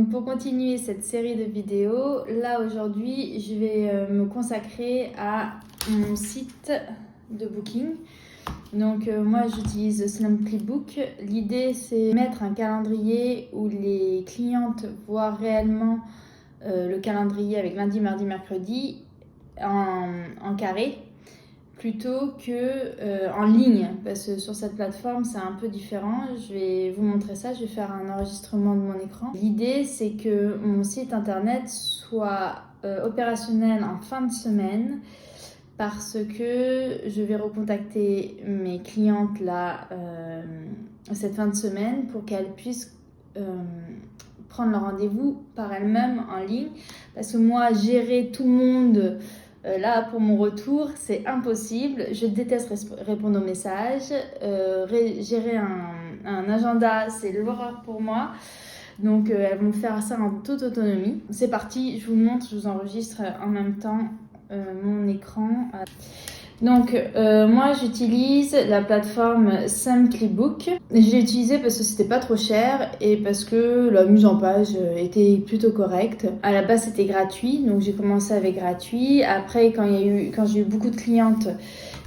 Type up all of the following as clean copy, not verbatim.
Donc pour continuer cette série de vidéos, là aujourd'hui je vais me consacrer à mon site de booking. Donc moi j'utilise Slumply Book. L'idée c'est mettre un calendrier où les clientes voient réellement le calendrier avec lundi, mardi, mercredi en carré, plutôt que en ligne, parce que sur cette plateforme c'est un peu différent. Je vais vous montrer ça, je vais faire un enregistrement de mon écran. L'idée c'est que mon site internet soit opérationnel en fin de semaine, parce que je vais recontacter mes clientes là cette fin de semaine pour qu'elles puissent prendre leur rendez-vous par elles-mêmes en ligne, parce que moi gérer tout le monde là pour mon retour c'est impossible. Je déteste répondre aux messages, gérer un agenda c'est l'horreur pour moi. Donc elles vont faire ça en toute autonomie. C'est parti, je vous montre, je vous enregistre en même temps mon écran. Donc moi j'utilise la plateforme Slumply Book. Je l'ai utilisée parce que c'était pas trop cher et parce que la mise en page était plutôt correcte. À la base c'était gratuit, donc j'ai commencé avec gratuit. Après quand j'ai eu beaucoup de clientes,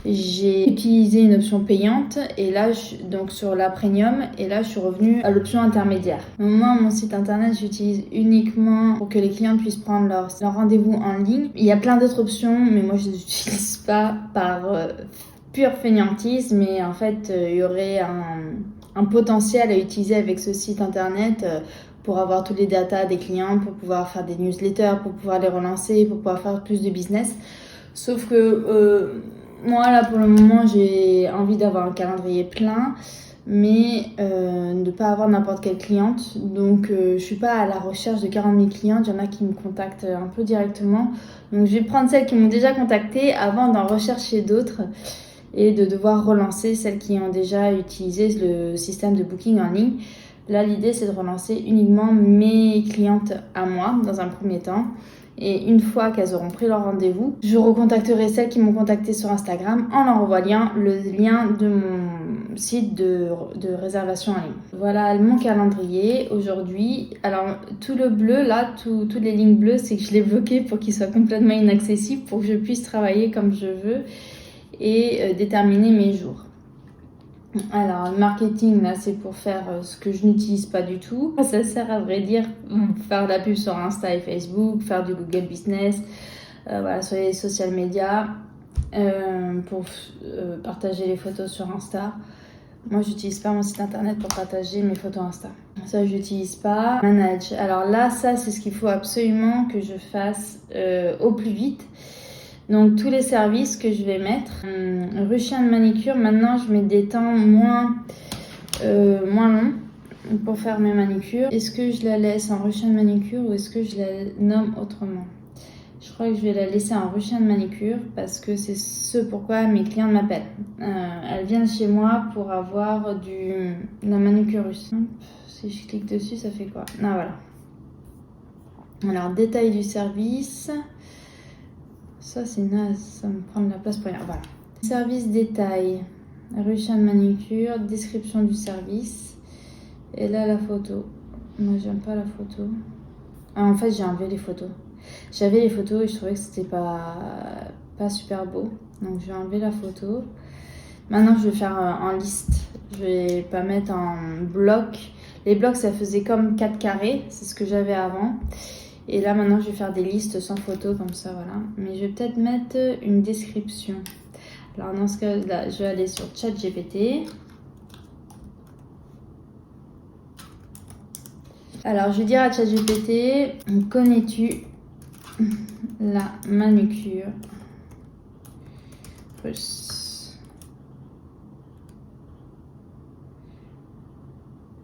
j'ai utilisé une option payante et là donc sur la premium, et là je suis revenue à l'option intermédiaire. Donc, moi mon site internet j'utilise uniquement pour que les clients puissent prendre leur rendez-vous en ligne. Il y a plein d'autres options mais moi je les utilise pas par pure fainéantise, mais en fait il y aurait un potentiel à utiliser avec ce site internet pour avoir tous les datas des clients, pour pouvoir faire des newsletters, pour pouvoir les relancer, pour pouvoir faire plus de business. Sauf que moi là pour le moment j'ai envie d'avoir un calendrier plein, mais de pas avoir n'importe quelle cliente. Donc je suis pas à la recherche de 40 000 clientes, il y en a qui me contactent un peu directement. Donc je vais prendre celles qui m'ont déjà contacté avant d'en rechercher d'autres et de devoir relancer celles qui ont déjà utilisé le système de booking en ligne. Là l'idée c'est de relancer uniquement mes clientes à moi dans un premier temps. Et une fois qu'elles auront pris leur rendez-vous, je recontacterai celles qui m'ont contacté sur Instagram en leur envoyant le lien de mon site de réservation en ligne. Voilà mon calendrier aujourd'hui. Alors tout le bleu là, toutes les lignes bleues, c'est que je l'ai bloqué pour qu'il soit complètement inaccessible, pour que je puisse travailler comme je veux et déterminer mes jours. Alors, le marketing, là, c'est pour faire ce que je n'utilise pas du tout. Ça sert à vrai dire faire de la pub sur Insta et Facebook, faire du Google Business, voilà, sur les social media, pour partager les photos sur Insta. Moi, j'utilise pas mon site internet pour partager mes photos Insta. Ça, j'utilise pas. Manage. Alors là, ça, c'est ce qu'il faut absolument que je fasse au plus vite. Donc tous les services que je vais mettre, Ruchien de manicure, maintenant je mets des temps moins longs pour faire mes manicures. Est-ce que je la laisse en Ruchien de manicure ou est-ce que je la nomme autrement? Je crois que je vais la laisser en Ruchien de manicure parce que c'est ce pourquoi mes clientes m'appellent. Elles viennent chez moi pour avoir de la manucure russe. Si je clique dessus, ça fait quoi? Ah voilà. Alors détail du service. Ça c'est naze, ça me prend de la place pour rien. Voilà. Service détail, Ruchien de manicure, description du service. Et là la photo. Moi j'aime pas la photo. Ah, en fait j'ai enlevé les photos. J'avais les photos et je trouvais que c'était pas super beau. Donc j'ai enlevé la photo. Maintenant je vais faire en liste. Je vais pas mettre en bloc. Les blocs ça faisait comme 4 carrés, c'est ce que j'avais avant. Et là maintenant je vais faire des listes sans photo comme ça, voilà. Mais je vais peut-être mettre une description. Alors dans ce cas là je vais aller sur ChatGPT. Alors je vais dire à ChatGPT, connais-tu la manucure russe?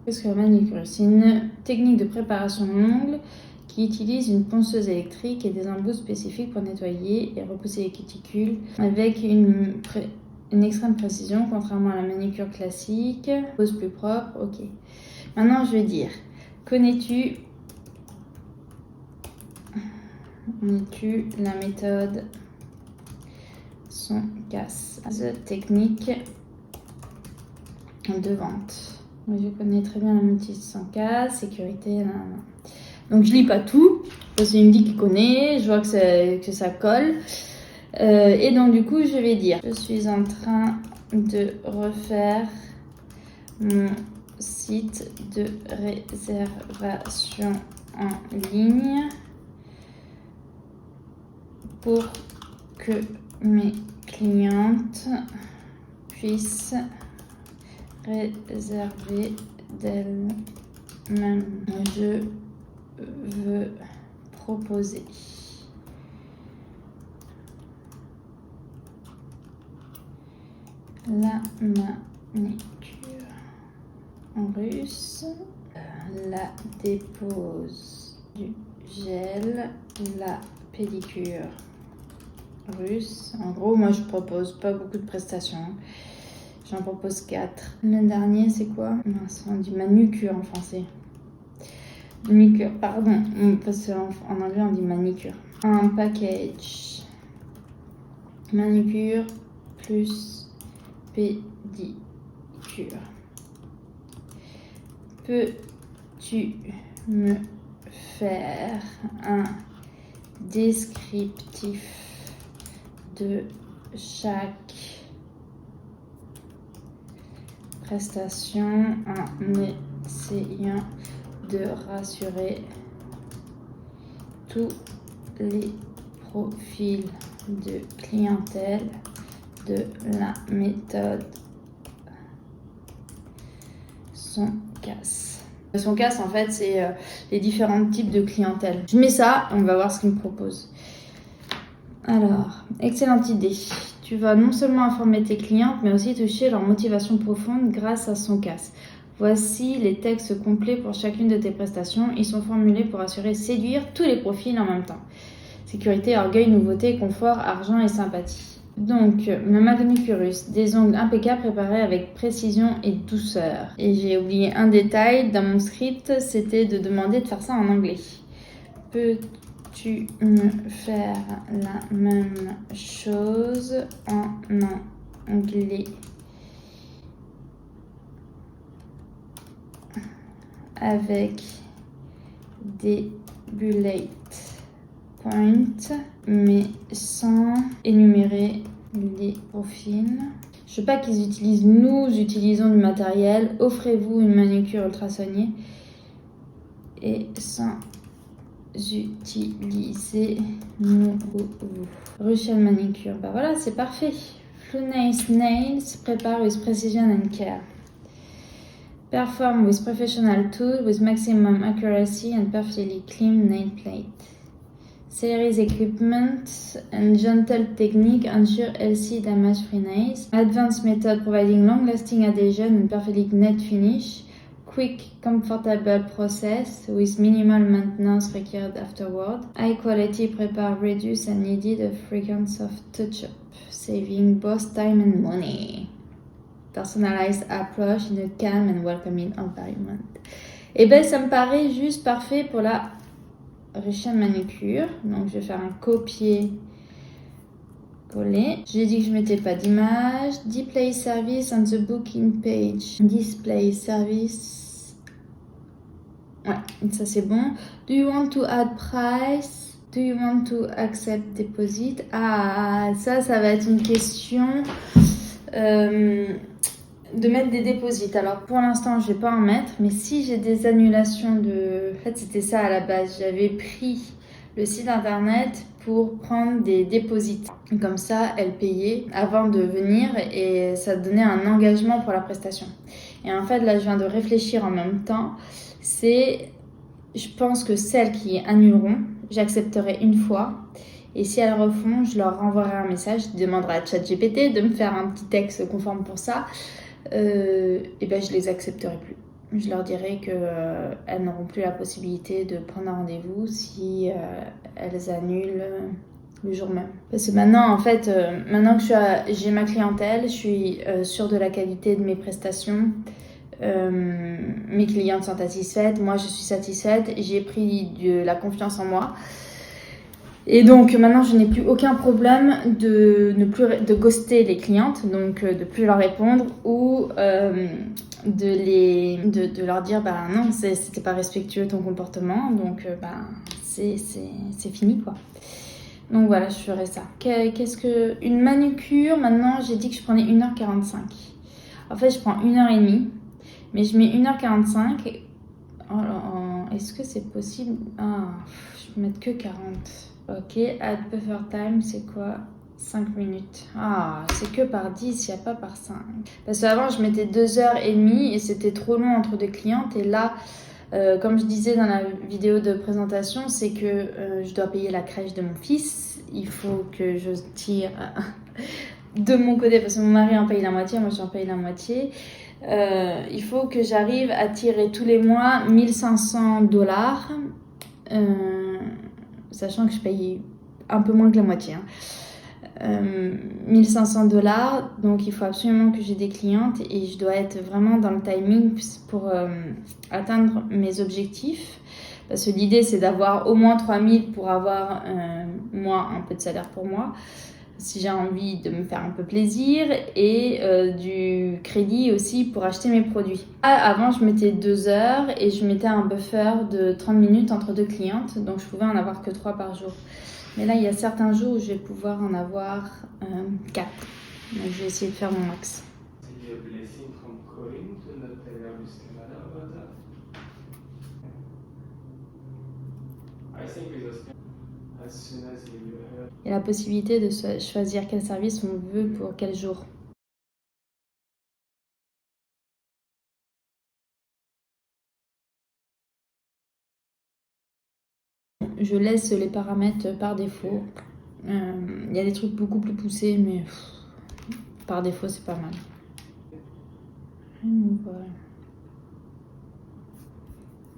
Qu'est-ce que la manucure? C'est une technique de préparation de l'ongle qui utilise une ponceuse électrique et des embouts spécifiques pour nettoyer et repousser les cuticules avec une extrême précision, contrairement à la manicure classique. Pose plus propre, ok. Maintenant je vais dire, connais-tu la méthode sans casse? Technique de vente. Je connais très bien la méthode sans casse, sécurité, Donc je lis pas tout, parce qu'il me dit qu'il connaît, je vois que ça colle. Et donc du coup, je vais dire, je suis en train de refaire mon site de réservation en ligne pour que mes clientes puissent réserver d'elles-mêmes. Je veux proposer la manicure en russe, la dépose du gel, la pédicure russe. En gros, moi je propose pas beaucoup de prestations. J'en propose 4. Le dernier, c'est quoi? Mince, on dit manucure en français. Manucure, pardon, parce qu'en anglais on dit manicure. Un package manucure plus pédicure. Peux-tu me faire un descriptif de chaque prestation en essayant de rassurer tous les profils de clientèle de la méthode Sonkas. Sonkas, en fait, c'est les différents types de clientèle. Je mets ça, on va voir ce qu'il me propose. Alors, excellente idée. Tu vas non seulement informer tes clientes, mais aussi toucher leur motivation profonde grâce à Sonkas. Voici les textes complets pour chacune de tes prestations. Ils sont formulés pour assurer séduire tous les profils en même temps. Sécurité, orgueil, nouveauté, confort, argent et sympathie. Donc, ma manicure russe, des ongles impeccables préparés avec précision et douceur. Et j'ai oublié un détail dans mon script, c'était de demander de faire ça en anglais. Peux-tu me faire la même chose en anglais? Avec des bullet points, mais sans énumérer les profils. Je veux pas qu'ils utilisent nous utilisons du matériel. Offrez-vous une manucure ultra soignée et sans utiliser nous ou vous. Rochelle manicure, bah voilà, c'est parfait. Flunais Nails prépare with precision and care. Perform with professional tool with maximum accuracy and perfectly clean nail plate. Series equipment and gentle technique ensure healthy damage-free nails. Advanced method providing long-lasting adhesion and perfectly net finish. Quick, comfortable process with minimal maintenance required afterward. High quality prepare reduce and needed frequency of touch-up, saving both time and money. Personalized approach in a calm and welcoming environment. Et ben ça me paraît juste parfait pour la Rochelle manicure. Donc je vais faire un copier-coller. J'ai dit que je mettais pas d'image. Display service on the booking page. Display service. Ouais, ça c'est bon. Do you want to add price? Do you want to accept deposit? Ah, ça va être une question. De mettre des déposits. Alors pour l'instant je vais pas en mettre, mais si j'ai des annulations de... En fait c'était ça à la base, j'avais pris le site internet pour prendre des déposits. Comme ça elle payait avant de venir et ça donnait un engagement pour la prestation. Et en fait là je viens de réfléchir en même temps, je pense que celles qui annuleront, j'accepterai une fois. Et si elles refont, je leur renverrai un message, je demanderai à ChatGPT de me faire un petit texte conforme pour ça. Et ben je les accepterai plus. Je leur dirai qu'elles n'auront plus la possibilité de prendre un rendez-vous si elles annulent le jour même. Parce que maintenant, en fait, maintenant que j'ai ma clientèle, je suis sûre de la qualité de mes prestations. Mes clientes sont satisfaites, moi je suis satisfaite, j'ai pris de la confiance en moi. Et donc maintenant je n'ai plus aucun problème de ghoster les clientes, donc de plus leur répondre ou de leur dire bah non, c'était pas respectueux ton comportement, donc bah, c'est fini quoi. Donc voilà, je ferai ça. Qu'est-ce que. Une manucure, maintenant j'ai dit que je prenais 1h45. En fait, je prends 1h30, mais je mets 1h45. Est-ce que c'est possible? Ah, je peux mettre que 40. Ok, add buffer time, c'est quoi? 5 minutes. Ah, c'est que par 10, il n'y a pas par 5. Parce qu'avant, je mettais 2h30 et c'était trop long entre deux clientes. Et là, comme je disais dans la vidéo de présentation, c'est que je dois payer la crèche de mon fils. Il faut que je tire de mon côté, parce que mon mari en paye la moitié, moi j'en paye la moitié. Il faut que j'arrive à tirer tous les mois 1 500 $, sachant que je paye un peu moins que la moitié. 1 500 $, donc il faut absolument que j'ai des clientes et je dois être vraiment dans le timing pour atteindre mes objectifs. Parce que l'idée c'est d'avoir au moins 3000 pour avoir moi un peu de salaire pour moi, si j'ai envie de me faire un peu plaisir, et du crédit aussi pour acheter mes produits. Avant je mettais 2 heures et je mettais un buffer de 30 minutes entre deux clientes, donc je pouvais en avoir que 3 par jour. Mais là, il y a certains jours où je vais pouvoir en avoir 4. Donc, je vais essayer de faire mon max. Il y a la possibilité de choisir quel service on veut pour quel jour. Je laisse les paramètres par défaut. Il y a des trucs beaucoup plus poussés, mais par défaut, c'est pas mal. Voilà.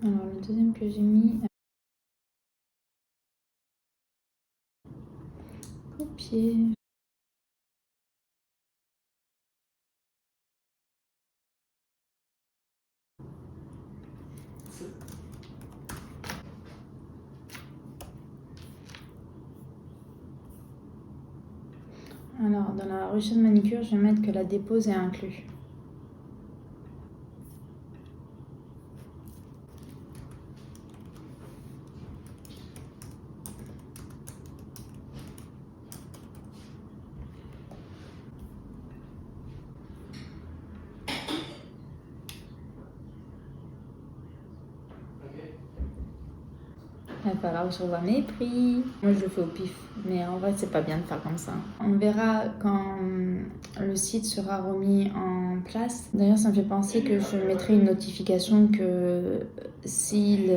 Alors, le deuxième que j'ai mis... Copier. Alors, dans la recherche de manicure, je vais mettre que la dépose est inclus. Il va falloir que je revoie mes prix. Moi, je le fais au pif, mais en vrai, c'est pas bien de faire comme ça. On verra quand le site sera remis en place. D'ailleurs, ça me fait penser que je mettrai une notification que si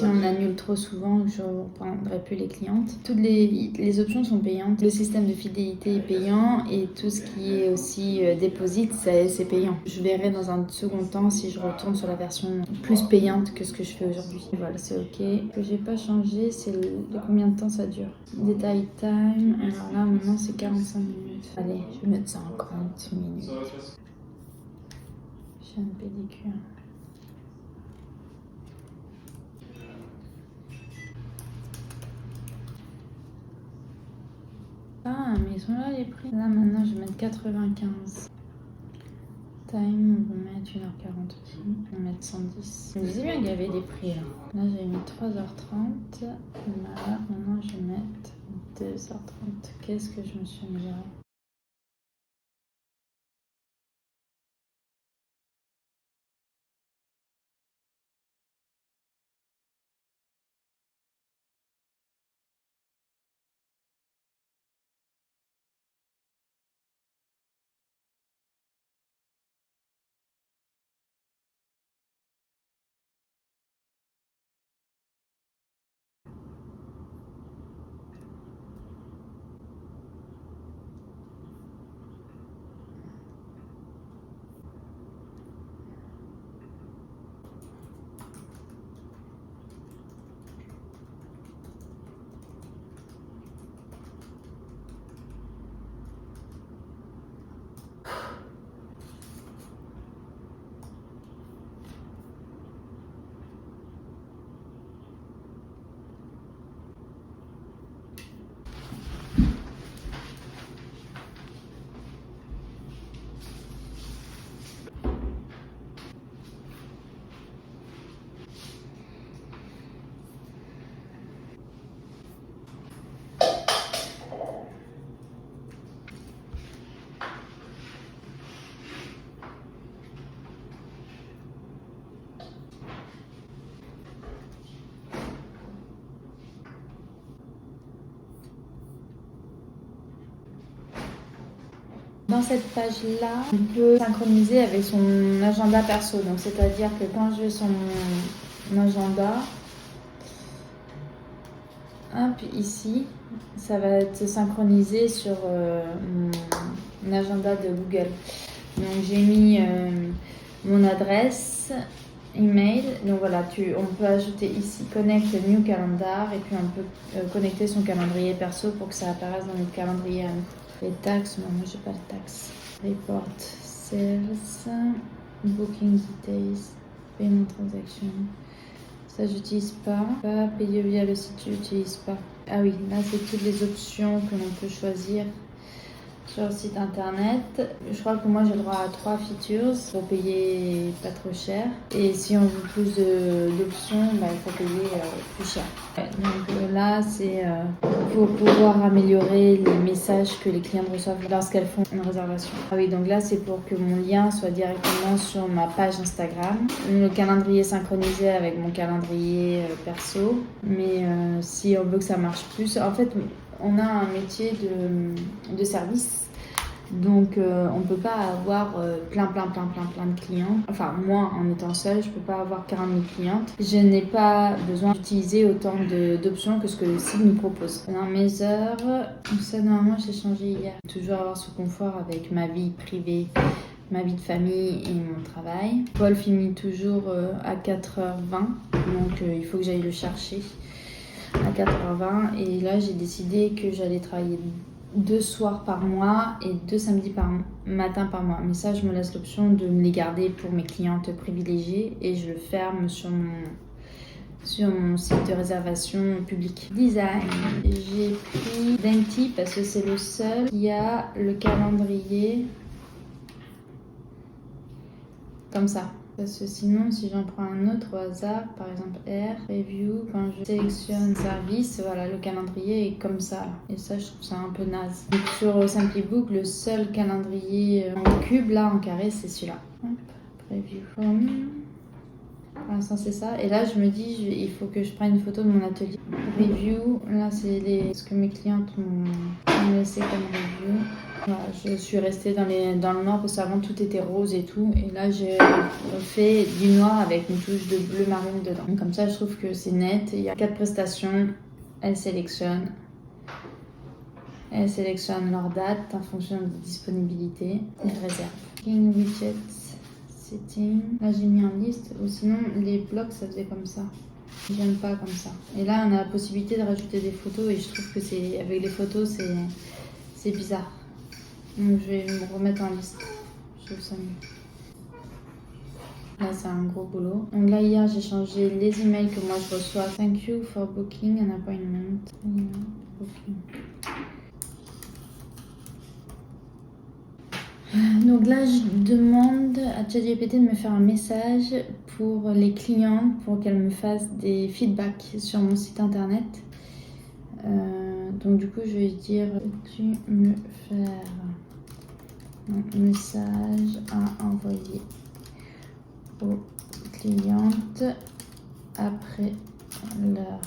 on annule trop souvent, je ne reprendrai plus les clientes. Toutes les options sont payantes. Le système de fidélité est payant et tout ce qui est aussi déposit, c'est payant. Je verrai dans un second temps si je retourne sur la version plus payante que ce que je fais aujourd'hui. Voilà, c'est ok. Ce que j'ai pas changé, c'est de combien de temps ça dure. Détail time. Alors là, maintenant, c'est 45 minutes. Allez, je vais mettre 50 minutes. J'ai une pédicure. Ah, mais ils sont là les prix. Là maintenant je vais mettre 95. Time, on va mettre 1h40 aussi. On va mettre 110. Je me disais bien qu'il y avait des prix là. Là j'ai mis 3h30. Là maintenant je vais mettre 2h30. Qu'est-ce que je me suis améliorée? Dans cette page-là, on peut synchroniser avec son agenda perso. Donc, c'est-à-dire que quand je vais sur mon agenda, hop, ici, ça va être synchronisé sur mon agenda de Google. Donc, j'ai mis mon adresse email. Donc voilà, on peut ajouter ici Connect New Calendar et puis on peut connecter son calendrier perso pour que ça apparaisse dans notre calendrier. Les taxes, non, moi j'ai pas de taxes. Report Sales, Booking Details, Payment Transaction. Ça j'utilise pas. Pas payer via le site, j'utilise pas. Ah oui, là c'est toutes les options que l'on peut choisir sur le site internet. Je crois que moi j'ai le droit à 3 features pour payer pas trop cher. Et si on veut plus d'options, il faut payer plus cher. Ouais, donc là c'est pour pouvoir améliorer les messages que les clientes reçoivent lorsqu'elles font une réservation. Ah oui, donc là c'est pour que mon lien soit directement sur ma page Instagram. Le calendrier est synchronisé avec mon calendrier perso. Mais si on veut que ça marche plus, en fait on a un métier de service. Donc on ne peut pas avoir plein de clients. Enfin moi en étant seule, je ne peux pas avoir 40 000 clientes. Je n'ai pas besoin d'utiliser autant d'options que ce que le site nous propose. Dans mes heures, ça normalement j'ai changé hier. Toujours avoir ce confort avec ma vie privée, ma vie de famille et mon travail. Paul finit toujours à 4h20, donc il faut que j'aille le chercher à 4h20. Et là j'ai décidé que j'allais travailler 2 soirs par mois et 2 samedis matin par mois. Mais ça, je me laisse l'option de me les garder pour mes clientes privilégiées et je le ferme sur mon site de réservation public. Design. J'ai pris Dainty parce que c'est le seul qui a le calendrier comme ça. Parce que sinon, si j'en prends un autre au hasard, par exemple R, Review, quand je sélectionne service, voilà, le calendrier est comme ça. Et ça, je trouve ça un peu naze. Donc, sur Simplybook, le seul calendrier en cube, là, en carré, c'est celui-là. Hop, Preview. Pour l'instant, c'est ça. Et là, je me dis, il faut que je prenne une photo de mon atelier. Review, là, c'est ce que mes clientes m'ont laissé comme review. Voilà, je suis restée dans le noir parce qu'avant tout était rose et tout. Et là, j'ai fait du noir avec une touche de bleu marine dedans. Donc, comme ça, je trouve que c'est net. Il y a 4 prestations. Elles sélectionnent leur date en fonction de disponibilité et réserve. King Widgets Setting. Là, j'ai mis en liste. Ou sinon, les blocs, ça faisait comme ça. J'aime pas comme ça. Et là, on a la possibilité de rajouter des photos et je trouve que avec les photos, c'est bizarre. Donc je vais me remettre en liste. Je trouve ça mieux. Là c'est un gros boulot. Donc là hier j'ai changé les emails que moi je reçois. Thank you for booking an appointment. Booking. Donc là je demande à ChatGPT de me faire un message pour les clientes pour qu'elle me fasse des feedbacks sur mon site internet. Donc du coup je vais dire peux-tu me faire un message à envoyer aux clientes après leur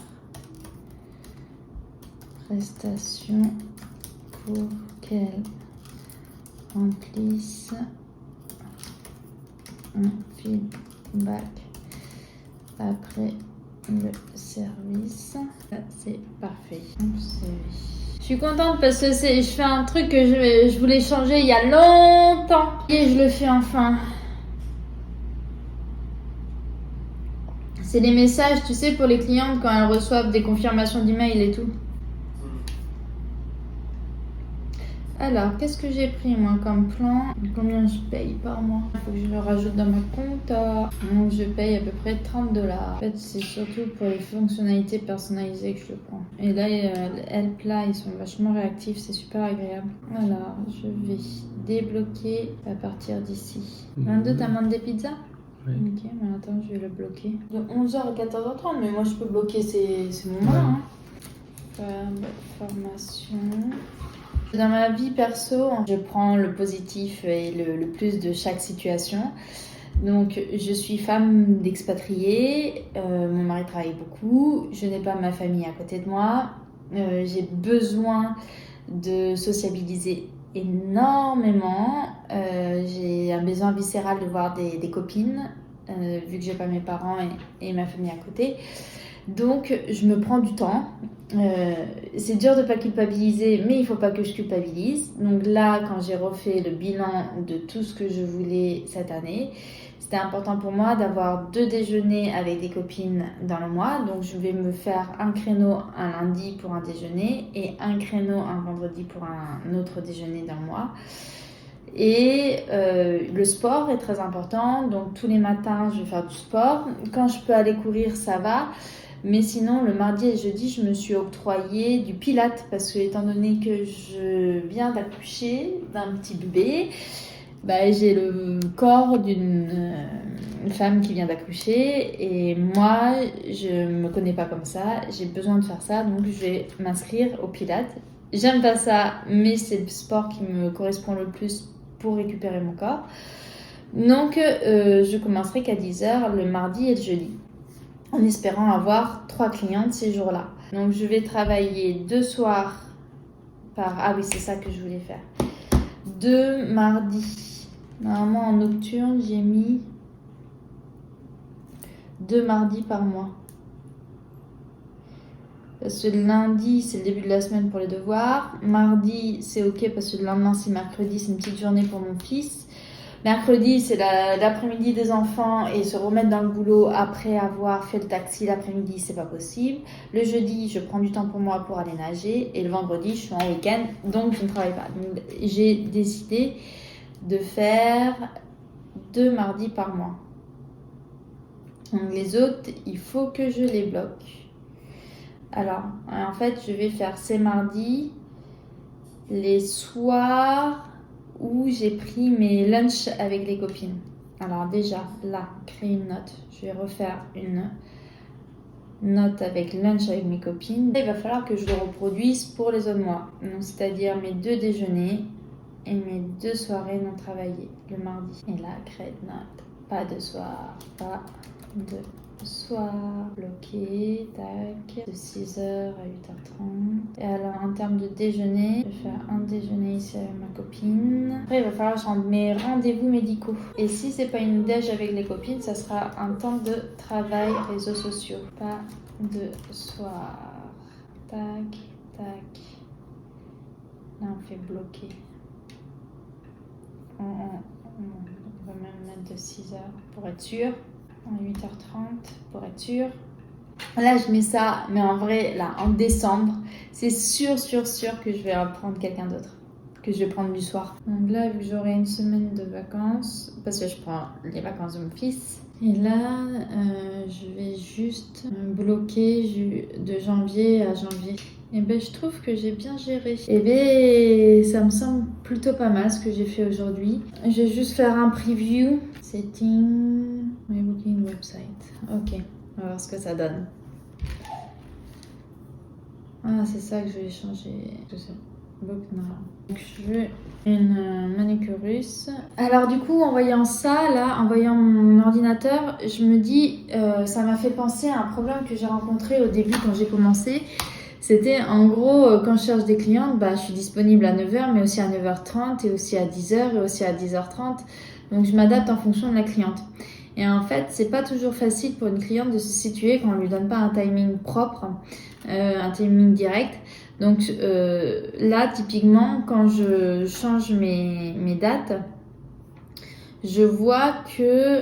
prestation pour qu'elles remplissent un feedback après le service. Là, c'est parfait. Je suis contente parce que je fais un truc que je voulais changer il y a longtemps et je le fais enfin. C'est les messages, tu sais, pour les clientes quand elles reçoivent des confirmations d'email et tout. Alors, qu'est-ce que j'ai pris moi comme plan? Combien je paye par mois? Il faut que je le rajoute dans ma compta. Donc, je paye à peu près 30 $. En fait, c'est surtout pour les fonctionnalités personnalisées que je le prends. Et là, help là, ils sont vachement réactifs, c'est super agréable. Alors, je vais débloquer à partir d'ici. 22, t'as demandé des pizzas? Oui. Ok, mais attends, je vais le bloquer. De 11h à 14h30, mais moi je peux bloquer ces moments. Ouais. Formation. Dans ma vie perso, je prends le positif et le plus de chaque situation. Donc, je suis femme d'expatrié, mon mari travaille beaucoup, je n'ai pas ma famille à côté de moi, j'ai besoin de sociabiliser énormément. J'ai un besoin viscéral de voir des copines, vu que j'ai pas mes parents et ma famille à côté. Donc, je me prends du temps. C'est dur de ne pas culpabiliser, mais il ne faut pas que je culpabilise. Donc là, quand j'ai refait le bilan de tout ce que je voulais cette année, c'était important pour moi d'avoir 2 déjeuners avec des copines dans le mois. Donc, je vais me faire un créneau un lundi pour un déjeuner et un créneau un vendredi pour un autre déjeuner dans le mois. Et le sport est très important. Donc, tous les matins, je vais faire du sport. Quand je peux aller courir, ça va. Mais sinon, le mardi et le jeudi, je me suis octroyé du pilates parce que, étant donné que je viens d'accoucher d'un petit bébé, j'ai le corps d'une femme qui vient d'accoucher et moi, je me connais pas comme ça. J'ai besoin de faire ça, donc je vais m'inscrire au pilates. J'aime pas ça, mais c'est le sport qui me correspond le plus pour récupérer mon corps. Donc, je commencerai qu'à 10h le mardi et le jeudi, en espérant avoir 3 clientes ces jours-là. Donc, je vais travailler 2 soirs par... Ah oui, c'est ça que je voulais faire. 2 mardis. Normalement, en nocturne, j'ai mis 2 mardis par mois. Parce que le lundi, c'est le début de la semaine pour les devoirs. Mardi, c'est ok parce que le lendemain, c'est mercredi, c'est une petite journée pour mon fils. Mercredi, c'est l'après-midi des enfants et se remettre dans le boulot après avoir fait le taxi l'après-midi, c'est pas possible. Le jeudi, je prends du temps pour moi pour aller nager et le vendredi, je suis en week-end, donc je ne travaille pas. Donc, j'ai décidé de faire 2 mardis par mois. Donc, les autres, il faut que je les bloque. Alors, en fait, je vais faire ces mardis, les soirs où j'ai pris mes lunchs avec les copines. Alors déjà, là, créer une note. Je vais refaire une note avec lunch avec mes copines. Il va falloir que je le reproduise pour les autres mois. Donc, c'est-à-dire mes 2 déjeuners et mes 2 soirées non travaillées le mardi. Et là, créer une note. Pas de soir, pas de soir, bloqué, tac, de 6h à 8h30. Et alors, en termes de déjeuner, je vais faire un déjeuner ici avec ma copine. Après, il va falloir que je rende mes rendez-vous médicaux. Et si c'est pas une déj avec les copines, ça sera un temps de travail réseaux sociaux. Pas de soir. Tac, tac. Là, on fait bloquer. On va même mettre de 6h pour être sûr. 8h30 pour être sûr. Là, je mets ça, mais en vrai, là, en décembre, c'est sûr que je vais prendre quelqu'un d'autre, que je vais prendre du soir. Donc là, vu que j'aurai une semaine de vacances, parce que je prends les vacances de mon fils, et là, je vais juste bloquer de janvier à janvier. Et je trouve que j'ai bien géré. Et ça me semble plutôt pas mal ce que j'ai fait aujourd'hui. Je vais juste faire un preview. Setting, my booking website. Ok, on va voir ce que ça donne. Ah, c'est ça que je vais changer. Book now. Donc, je veux une manucurus. Alors du coup, en voyant ça, là, en voyant mon ordinateur, je me dis, ça m'a fait penser à un problème que j'ai rencontré au début quand j'ai commencé. C'était en gros, quand je cherche des clientes, je suis disponible à 9h, mais aussi à 9h30 et aussi à 10h et aussi à 10h30. Donc, je m'adapte en fonction de la cliente. Et en fait, c'est pas toujours facile pour une cliente de se situer quand on lui donne pas un timing propre, un timing direct. Donc là, typiquement, quand je change mes dates, je vois que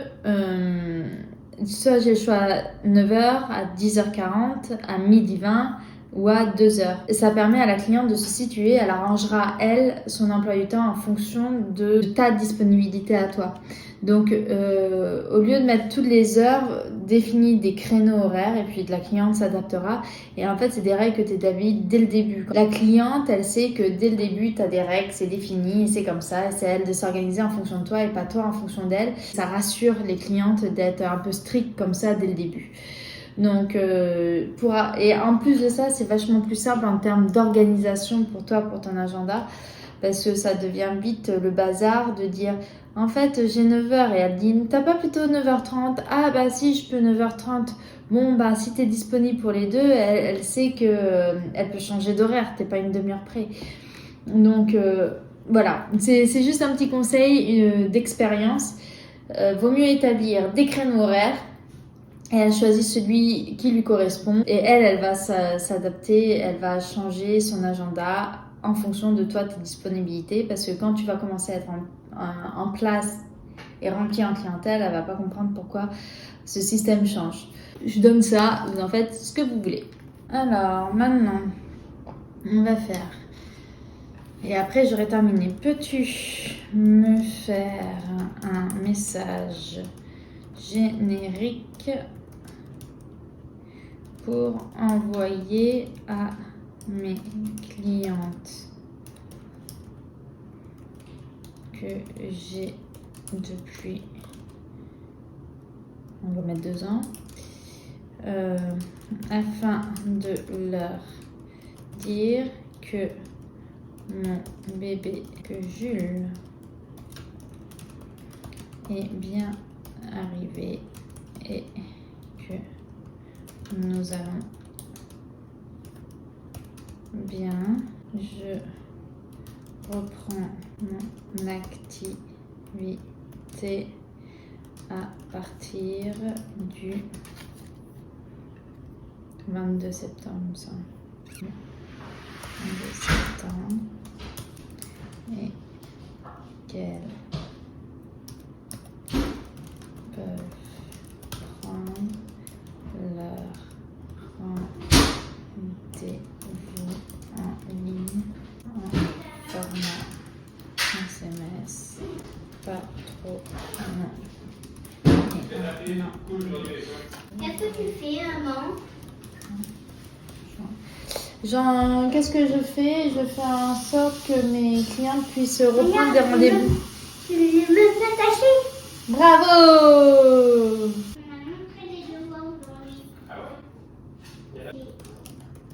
soit j'ai le choix à 9h, à 10h40, à 12h20 ou à 2h. Et ça permet à la cliente de se situer, elle arrangera, elle, son emploi du temps en fonction de ta disponibilité à toi. Donc, au lieu de mettre toutes les heures, définis des créneaux horaires et puis la cliente s'adaptera. Et en fait, c'est des règles que tu établis dès le début. La cliente, elle sait que dès le début, tu as des règles, c'est défini et c'est comme ça. C'est à elle de s'organiser en fonction de toi et pas toi en fonction d'elle. Ça rassure les clientes d'être un peu strictes comme ça dès le début. Donc, et en plus de ça, c'est vachement plus simple en termes d'organisation pour toi, pour ton agenda. Parce que ça devient vite le bazar de dire en fait j'ai 9h et elle dit t'as pas plutôt 9h30? Ah si, je peux 9h30. Bon si t'es disponible pour les deux, elle sait que elle peut changer d'horaire, t'es pas une demi-heure près. Donc voilà, c'est juste un petit conseil d'expérience. Vaut mieux établir des créneaux horaires et elle choisit celui qui lui correspond. Et elle va s'adapter, elle va changer son agenda en fonction de toi, tes disponibilités. Parce que quand tu vas commencer à être en place et rempli en clientèle, elle va pas comprendre pourquoi ce système change. Je donne ça, vous en faites ce que vous voulez. Alors maintenant, on va faire. Et après, j'aurai terminé. Peux-tu me faire un message générique pour envoyer à mes clientes que j'ai depuis, on va mettre 2 ans, afin de leur dire que mon bébé, que Jules est bien arrivé et que nous allons bien. Je reprends mon activité à partir du 22 septembre, il me semble. 22 septembre. Et qu'elles peuvent prendre leur rendez-vous en ligne en format SMS, pas trop long. Qu'est-ce que tu fais, maman? Genre, qu'est-ce que je fais? Je fais en sorte que mes clients puissent reprendre des rendez-vous. Tu me fais attacher. Bravo! On a montré les devoirs aujourd'hui. Ah ouais?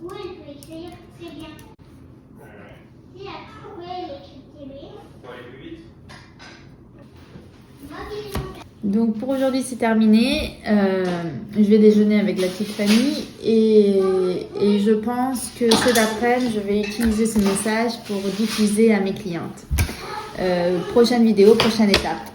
Oui, elle peut écrire très bien. Si elle écrit très bien. Faut aller plus vite. Moi qui l'ai montré. Donc pour aujourd'hui c'est terminé. Je vais déjeuner avec la petite famille et je pense que cet après-midi je vais utiliser ce message pour diffuser à mes clientes. Prochaine vidéo, prochaine étape.